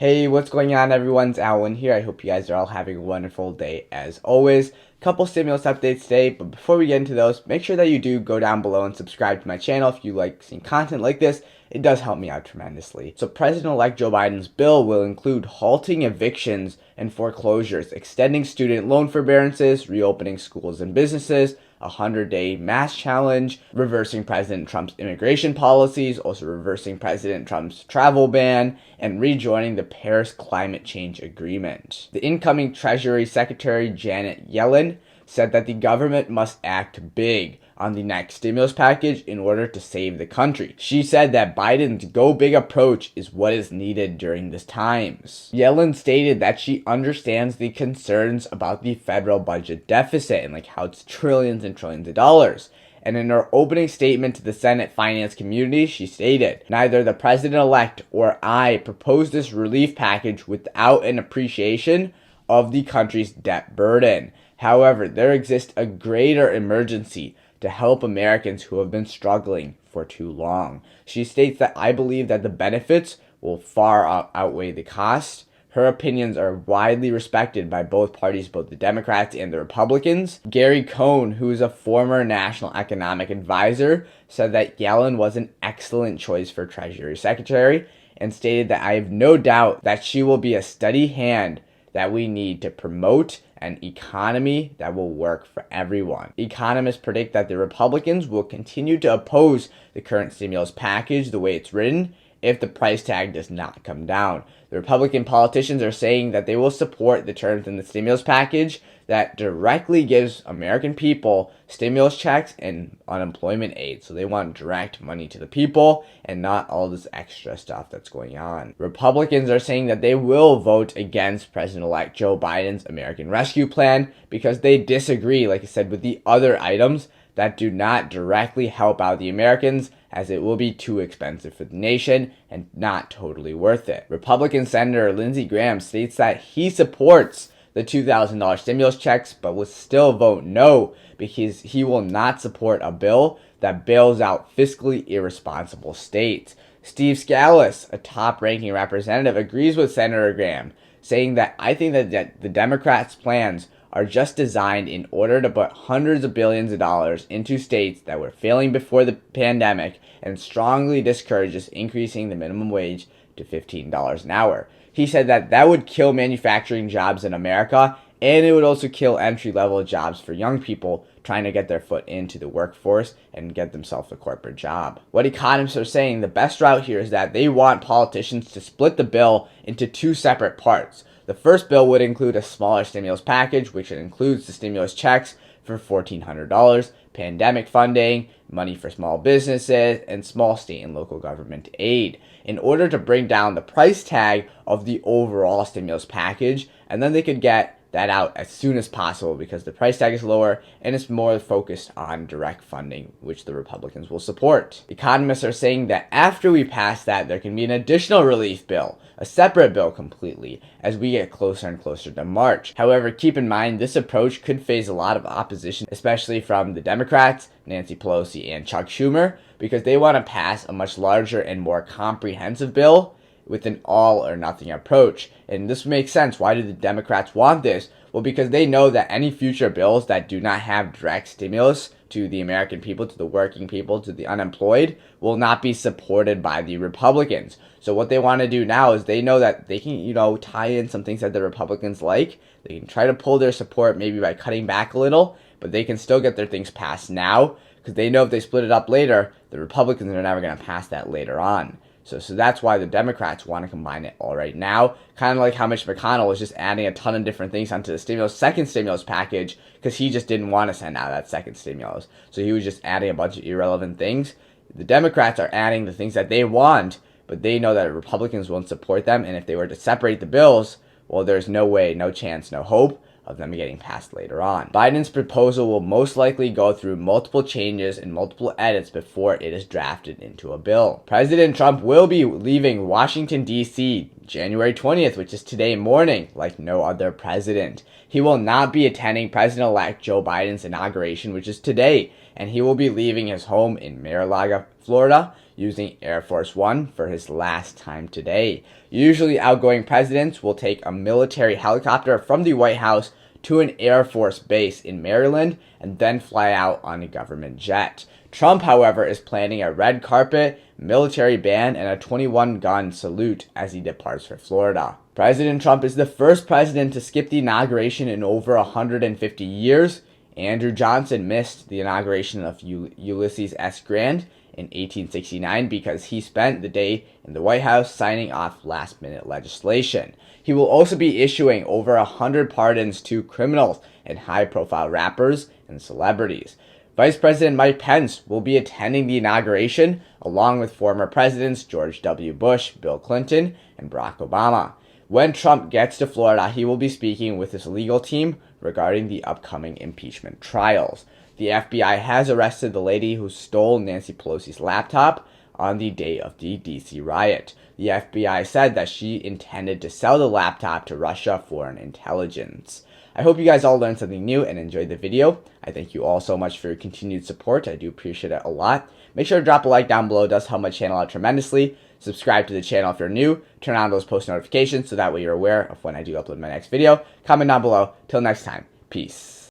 Hey, what's going on everyone? It's Alan here. I hope you guys are all having a wonderful day as always. Couple stimulus updates today, but before we get into those, make sure that you do go down below and subscribe to my channel if you like seeing content like this. It does help me out tremendously. So President-elect Joe Biden's bill will include halting evictions and foreclosures, extending student loan forbearances, reopening schools and businesses, a 100-day mass challenge, reversing President Trump's immigration policies, also reversing President Trump's travel ban, and rejoining the Paris Climate Change Agreement. The incoming Treasury Secretary Janet Yellen said that the government must act big on the next stimulus package in order to save the country. She said that Biden's go big approach is what is needed during these times. Yellen stated that she understands the concerns about the federal budget deficit and how it's trillions and trillions of dollars. And in her opening statement to the Senate finance community, she stated, "Neither the president-elect or I proposed this relief package without an appreciation of the country's debt burden. However, there exists a greater emergency to help Americans who have been struggling for too long." She states that I believe that the benefits will far outweigh the cost. Her opinions are widely respected by both parties, both the Democrats and the Republicans. Gary Cohn, who is a former national economic advisor, said that Yellen was an excellent choice for Treasury Secretary and stated that I have no doubt that she will be a steady hand that we need to promote an economy that will work for everyone. Economists predict that the Republicans will continue to oppose the current stimulus package the way it's written if the price tag does not come down. The Republican politicians are saying that they will support the terms in the stimulus package that directly gives American people stimulus checks and unemployment aid. So they want direct money to the people and not all this extra stuff that's going on. Republicans are saying that they will vote against President-elect Joe Biden's American Rescue Plan because they disagree, like I said, with the other items that do not directly help out the Americans, as it will be too expensive for the nation and not totally worth it. Republican Senator Lindsey Graham states that he supports the $2,000 stimulus checks, but will still vote no because he will not support a bill that bails out fiscally irresponsible states. Steve Scalise, a top-ranking representative, agrees with Senator Graham, saying that I think that the Democrats' plans are just designed in order to put hundreds of billions of dollars into states that were failing before the pandemic and strongly discourages increasing the minimum wage to $15 an hour. He said that that would kill manufacturing jobs in America, and it would also kill entry-level jobs for young people trying to get their foot into the workforce and get themselves a corporate job. What economists are saying, the best route here is that they want politicians to split the bill into two separate parts. The first bill would include a smaller stimulus package, which includes the stimulus checks for $1,400, pandemic funding, money for small businesses, and small state and local government aid, in order to bring down the price tag of the overall stimulus package, and then they could get that out as soon as possible because the price tag is lower and it's more focused on direct funding, which the Republicans will support. Economists are saying that after we pass that, there can be an additional relief bill, a separate bill completely, as we get closer and closer to March. However, keep in mind, this approach could face a lot of opposition, especially from the Democrats, Nancy Pelosi and Chuck Schumer, because they want to pass a much larger and more comprehensive bill with an all-or-nothing approach. And this makes sense. Why do the Democrats want this? Well, because they know that any future bills that do not have direct stimulus to the American people, to the working people, to the unemployed, will not be supported by the Republicans. So what they want to do now is they know that they can, tie in some things that the Republicans like. They can try to pull their support maybe by cutting back a little, but they can still get their things passed now because they know if they split it up later, the Republicans are never going to pass that later on. So that's why the Democrats want to combine it all right now. Kind of like how Mitch McConnell was just adding a ton of different things onto the second stimulus package because he just didn't want to send out that second stimulus. So he was just adding a bunch of irrelevant things. The Democrats are adding the things that they want, but they know that Republicans won't support them. And if they were to separate the bills, well, there's no way, no chance, no hope of them getting passed later on. Biden's proposal will most likely go through multiple changes and multiple edits before it is drafted into a bill. President Trump will be leaving Washington, D.C. January 20th, which is today morning, like no other president. He will not be attending President-elect Joe Biden's inauguration, which is today, and he will be leaving his home in Mar-a-Lago, Florida. using Air Force One for his last time today. Usually, outgoing presidents will take a military helicopter from the White House to an Air Force base in Maryland and then fly out on a government jet. Trump, however, is planning a red carpet, military band, and a 21-gun salute as he departs for Florida. President Trump is the first president to skip the inauguration in over 150 years. Andrew Johnson missed the inauguration of Ulysses S. Grant in 1869 because he spent the day in the White House signing off last-minute legislation. He will also be issuing over 100 pardons to criminals and high-profile rappers and celebrities. Vice President Mike Pence will be attending the inauguration along with former presidents George W. Bush, Bill Clinton, and Barack Obama. When Trump gets to Florida, he will be speaking with his legal team regarding the upcoming impeachment trials. The FBI has arrested the lady who stole Nancy Pelosi's laptop on the day of the DC riot. The FBI said that she intended to sell the laptop to Russia for an intelligence. I hope you guys all learned something new and enjoyed the video. I thank you all so much for your continued support. I do appreciate it a lot. Make sure to drop a like down below. It does help my channel out tremendously. Subscribe to the channel if you're new. Turn on those post notifications so that way you're aware of when I do upload my next video. Comment down below. Till next time. Peace.